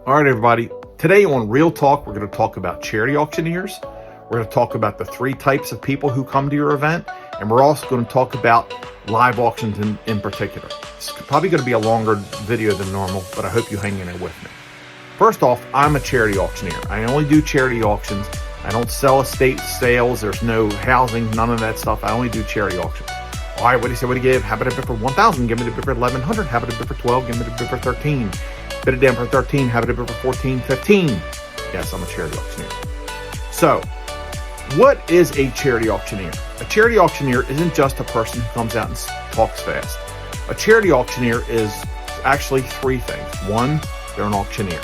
All right, everybody. Today on Real Talk, we're going to talk about charity auctioneers. We're going to talk about the three types of people who come to your event. And we're also going to talk about live auctions in particular. It's probably going to be a longer video than normal, but I hope you hang in there with me. First off, I'm a charity auctioneer. I only do charity auctions. I don't sell estate sales. There's no housing, none of that stuff. I only do charity auctions. All right, what do you say? What do you give? How about a bid for 1,000? Give me the bid for 1,100. How about a bid for 12? Give me the bid for 13. Bid it down for 13. How about a bid for 14, 15? Yes, I'm a charity auctioneer. So, what is a charity auctioneer? A charity auctioneer isn't just a person who comes out and talks fast. A charity auctioneer is actually three things. One, they're an auctioneer.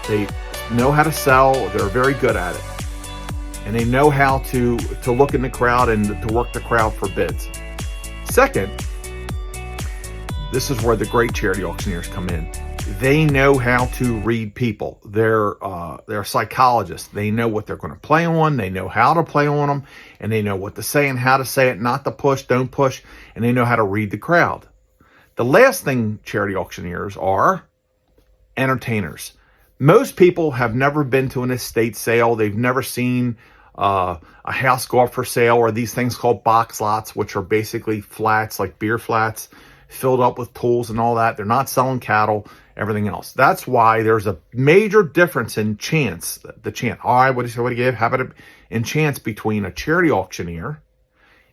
They know how to sell. They're very good at it. And they know how to look in the crowd and to work the crowd for bids. Second, this is where the great charity auctioneers come in. They know how to read people. They're psychologists. They know what they're going to play on. They know how to play on them. And they know what to say and how to say it, not to push, don't push. And they know how to read the crowd. The last thing charity auctioneers are entertainers. Most people have never been to an estate sale. They've never seen a house go up for sale, or these things called box lots, which are basically flats, like beer flats, filled up with tools and all that. They're not selling cattle, everything else. That's why there's a major difference in chance. The chance. All right, what do you give? How about in chance between a charity auctioneer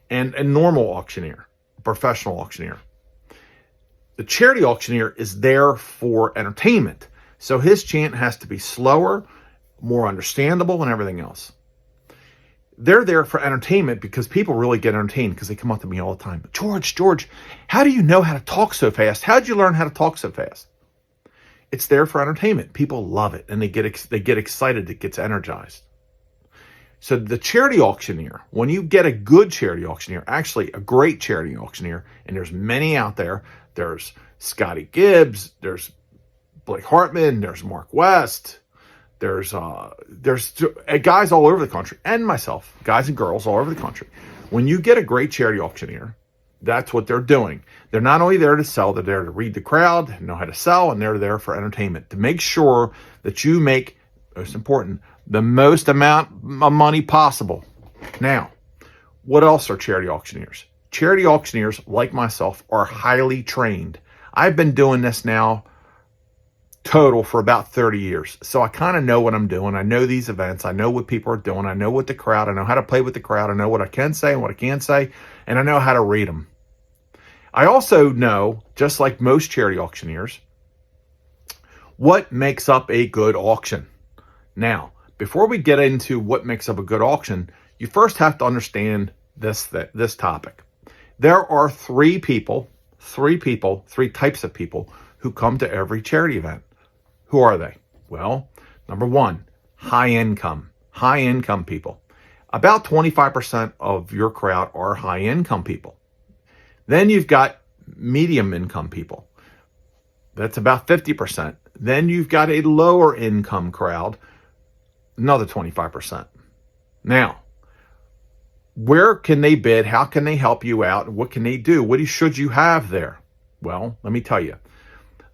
and a normal auctioneer, a professional auctioneer? The charity auctioneer is there for entertainment. So his chant has to be slower, more understandable, and everything else. They're there for entertainment because people really get entertained because they come up to me all the time. George, how do you know how to talk so fast? How did you learn how to talk so fast? It's there for entertainment. People love it, and they get excited. It gets energized. So the charity auctioneer, when you get a good charity auctioneer, actually a great charity auctioneer, and there's many out there. There's Scotty Gibbs. There's Blake Hartman. There's Mark West. There's guys all over the country, and myself, guys and girls all over the country. When you get a great charity auctioneer, that's what they're doing. They're not only there to sell, they're there to read the crowd, know how to sell, and they're there for entertainment, to make sure that you make, most important, the most amount of money possible. Now, what else are charity auctioneers? Charity auctioneers, like myself, are highly trained. I've been doing this now total for about 30 years. So I kind of know what I'm doing. I know these events. I know what people are doing. I know what the crowd, I know how to play with the crowd. I know what I can say and what I can't say. And I know how to read them. I also know, just like most charity auctioneers, what makes up a good auction. Now, before we get into what makes up a good auction, you first have to understand this topic. There are three types of people who come to every charity event. Who are they? Well, number one, high income people. About 25% of your crowd are high income people. Then you've got medium income people. That's about 50%. Then you've got a lower income crowd, another 25%. Now, where can they bid? How can they help you out? What can they do? What should you have there? Well, let me tell you.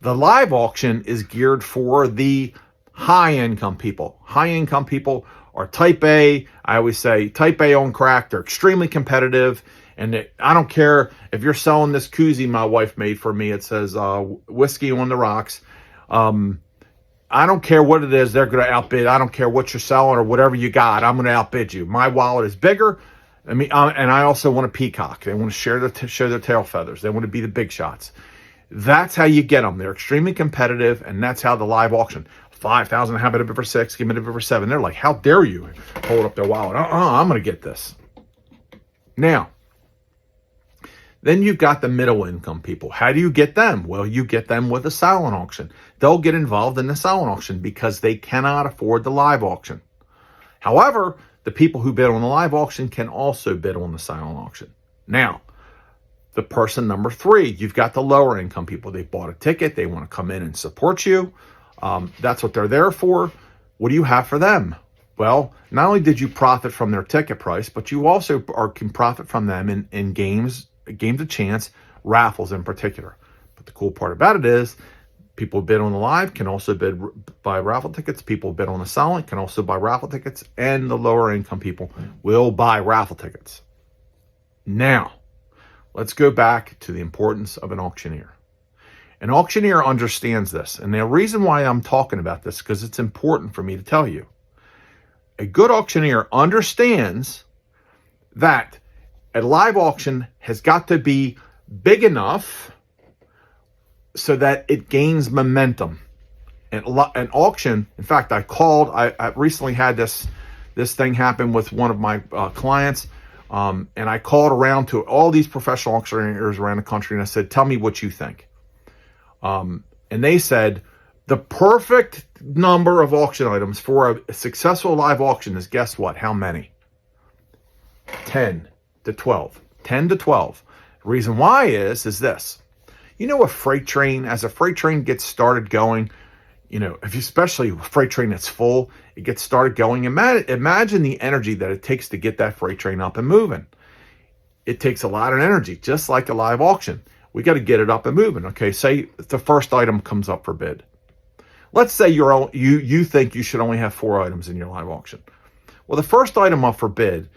The live auction is geared for the high-income people. High-income people are type A. I always say type A on crack. They're extremely competitive. And I don't care if you're selling this koozie my wife made for me. It says whiskey on the rocks. I don't care what it is. They're going to outbid. I don't care what you're selling or whatever you got. I'm going to outbid you. My wallet is bigger. And I also want a peacock. They want to show their tail feathers. They want to be the big shots. That's how you get them. They're extremely competitive, and that's how the live auction. 5,000, how about a bid for 6? Give me a bid for 7. They're like, how dare you hold up their wallet? I'm going to get this. Now, then you've got the middle income people. How do you get them? Well, you get them with a silent auction. They'll get involved in the silent auction because they cannot afford the live auction. However, the people who bid on the live auction can also bid on the silent auction. Now, the person number 3, you've got the lower income people. They bought a ticket. They want to come in and support you. That's what they're there for. What do you have for them? Well, not only did you profit from their ticket price, but you also can profit from them in games of chance, raffles in particular. But the cool part about it is People who bid on the live can also buy raffle tickets. People who bid on the silent can also buy raffle tickets. And the lower income people will buy raffle tickets. Now, let's go back to the importance of an auctioneer. An auctioneer understands this. And the reason why I'm talking about this is because it's important for me to tell you. A good auctioneer understands that a live auction has got to be big enough so that it gains momentum. And an auction, in fact, I recently had this thing happen with one of my clients, and I called around to all these professional auctioneers around the country, and I said, tell me what you think. And they said, the perfect number of auction items for a successful live auction is, guess what? How many? 10 to 12. 10 to 12. The reason why is this. You know, as a freight train gets started going, especially a freight train that's full, it gets started going. Imagine the energy that it takes to get that freight train up and moving. It takes a lot of energy, just like a live auction. We got to get it up and moving. Okay, say the first item comes up for bid. Let's say you think you should only have 4 items in your live auction. Well, the first item up for bid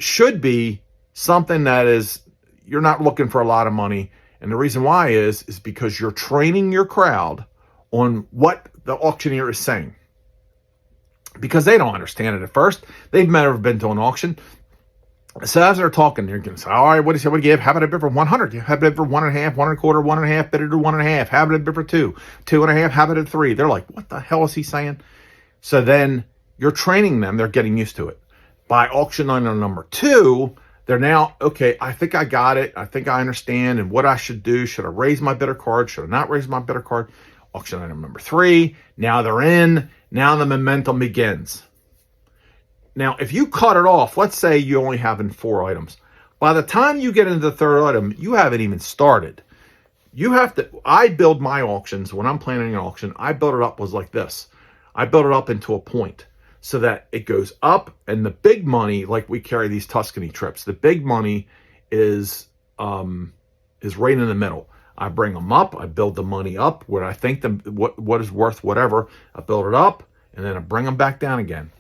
should be something that is, you're not looking for a lot of money. And the reason why is because you're training your crowd on what the auctioneer is saying. Because they don't understand it at first. They've never been to an auction. So as they're talking, they're going to say, all right, what do you give? How about a bid for 100? How about a bid for 1.5, 1 1/4, 1.5, bid it to 1.5. How about a bid for 2, 2.5, how about a 3? They're like, what the hell is he saying? So then you're training them. They're getting used to it. By auction item number 2, they're now, okay, I think I got it. I think I understand and what I should do. Should I raise my bidder card? Should I not raise my bidder card? Auction item number 3. Now they're in. Now the momentum begins. Now, if you cut it off, let's say you only have 4 items. By the time you get into the 3rd item, you haven't even started. I build my auctions, when I'm planning an auction, I build it up was like this. I build it up into a point so that it goes up, and the big money, like we carry these Tuscany trips, the big money is right in the middle. I bring them up, I build the money up where I think what is worth whatever. I build it up, and then I bring them back down again.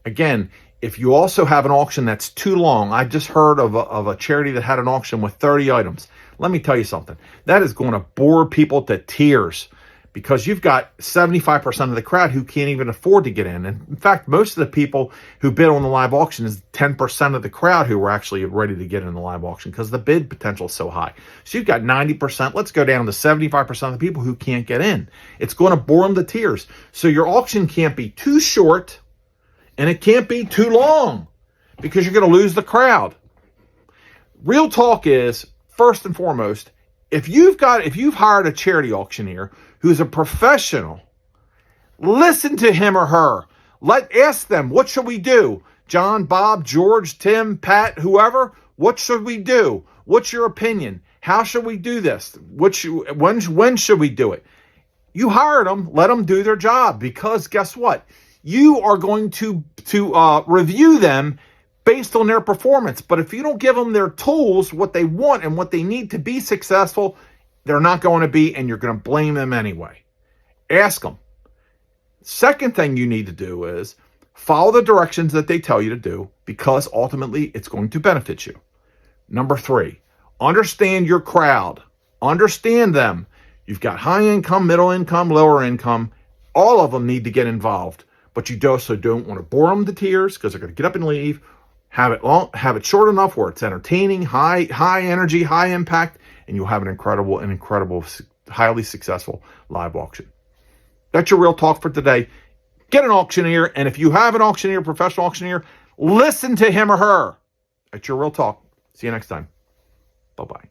Again, if you also have an auction that's too long, I just heard of a charity that had an auction with 30 items. Let me tell you something. That is going to bore people to tears because you've got 75% of the crowd who can't even afford to get in. And in fact, most of the people who bid on the live auction is 10% of the crowd who were actually ready to get in the live auction because the bid potential is so high. So you've got 90%. Let's go down to 75% of the people who can't get in. It's going to bore them to tears. So your auction can't be too short. And it can't be too long because you're going to lose the crowd. Real talk is, first and foremost, if you've hired a charity auctioneer who's a professional, listen to him or her. Ask them, what should we do? John, Bob, George, Tim, Pat, whoever, what should we do? What's your opinion? How should we do this? When should we do it? You hired them, let them do their job because guess what? You are going to review them based on their performance. But if you don't give them their tools, what they want and what they need to be successful, they're not going to be, and you're going to blame them anyway. Ask them. Second thing you need to do is follow the directions that they tell you to do because ultimately it's going to benefit you. Number 3, understand your crowd. Understand them. You've got high income, middle income, lower income. All of them need to get involved. But you also don't want to bore them to tears because they're going to get up and leave. Have it short enough where it's entertaining, high energy, high impact, and you'll have an incredible, highly successful live auction. That's your real talk for today. Get an auctioneer, and if you have an auctioneer, professional auctioneer, listen to him or her. That's your real talk. See you next time. Bye-bye.